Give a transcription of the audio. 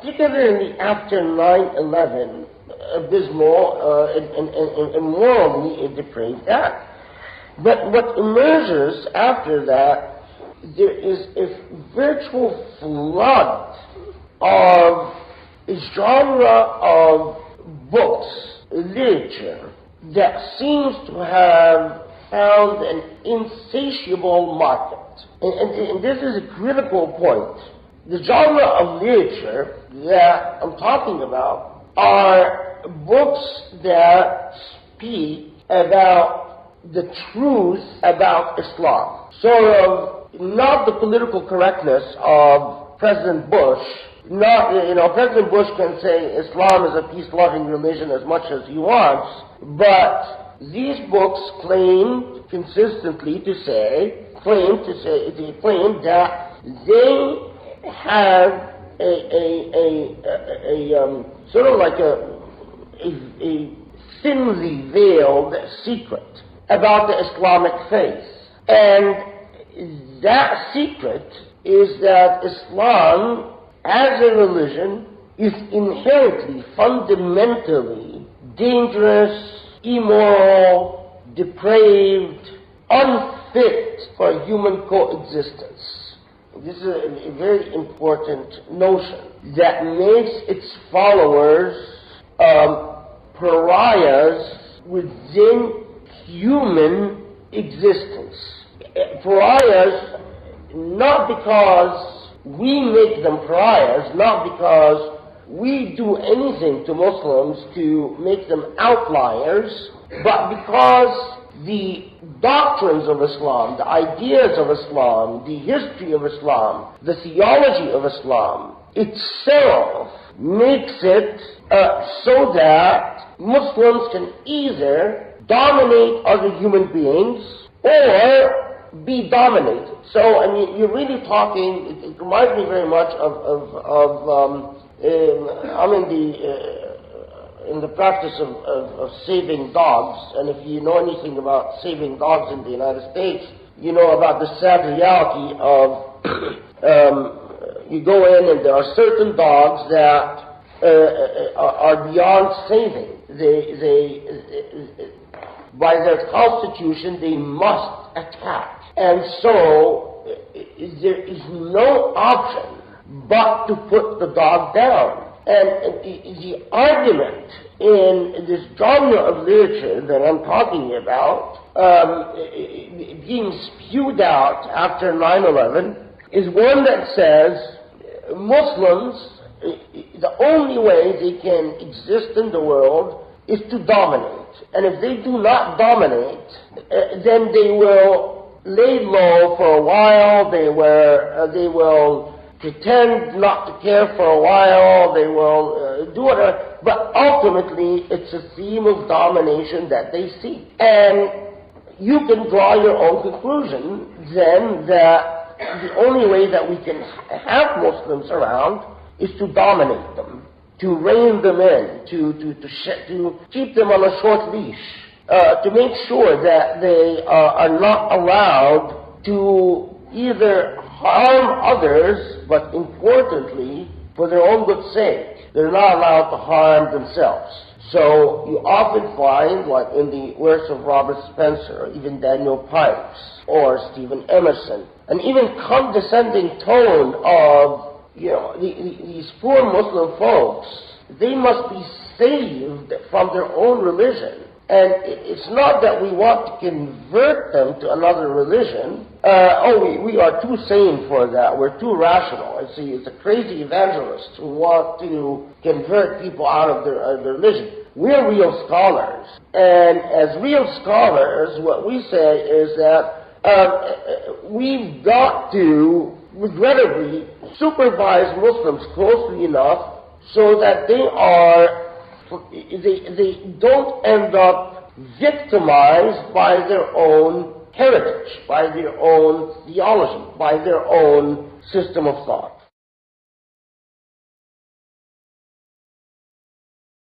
particularly after 9/11, abysmal and morally a depraved act. But what emerges after that, there is a virtual flood of a genre of books, literature, that seems to have found an insatiable market. And this is a critical point. The genre of literature that I'm talking about are books that speak about the truth about Islam. Sort of not the political correctness of President Bush. Not, President Bush can say Islam is a peace-loving religion as much as he wants, but these books claim consistently to say that they have a sort of like a thinly veiled secret about the Islamic faith. And that secret is that Islam as a religion is inherently, fundamentally dangerous, immoral, depraved, unfit for human coexistence. This is a very important notion that makes its followers pariahs within human existence. Pariahs not because we make them pariahs, not because we do anything to Muslims to make them outliers, but because the doctrines of Islam, the ideas of Islam, the history of Islam, the theology of Islam itself makes it so that Muslims can either dominate other human beings or be dominated. So, I mean, you're really talking, it reminds me very much I'm in the practice of saving dogs, and if you know anything about saving dogs in the United States, you know about the sad reality of you go in and there are certain dogs that are beyond saving. They by their constitution, they must attack. And so, there is no option but to put the dog down. And the argument in this genre of literature that I'm talking about, being spewed out after 9/11, is one that says Muslims, the only way they can exist in the world is to dominate. And if they do not dominate, then they will lay low for a while, they will pretend not to care for a while, they will do whatever, but ultimately it's a theme of domination that they seek. And you can draw your own conclusion then that the only way that we can have Muslims around is to dominate them, to rein them in, to keep them on a short leash, to make sure that they are not allowed to either harm others, but importantly, for their own good sake, they're not allowed to harm themselves. So you often find, like in the works of Robert Spencer, or even Daniel Pipes, or Stephen Emerson, an even condescending tone of, these poor Muslim folks, they must be saved from their own religion. And it's not that we want to convert them to another religion. We are too sane for that. We're too rational. It's a crazy evangelist who want to convert people out of their religion. We're real scholars. And as real scholars, what we say is that we've got to, regrettably, supervise Muslims closely enough so that they don't end up victimized by their own heritage, by their own theology, by their own system of thought.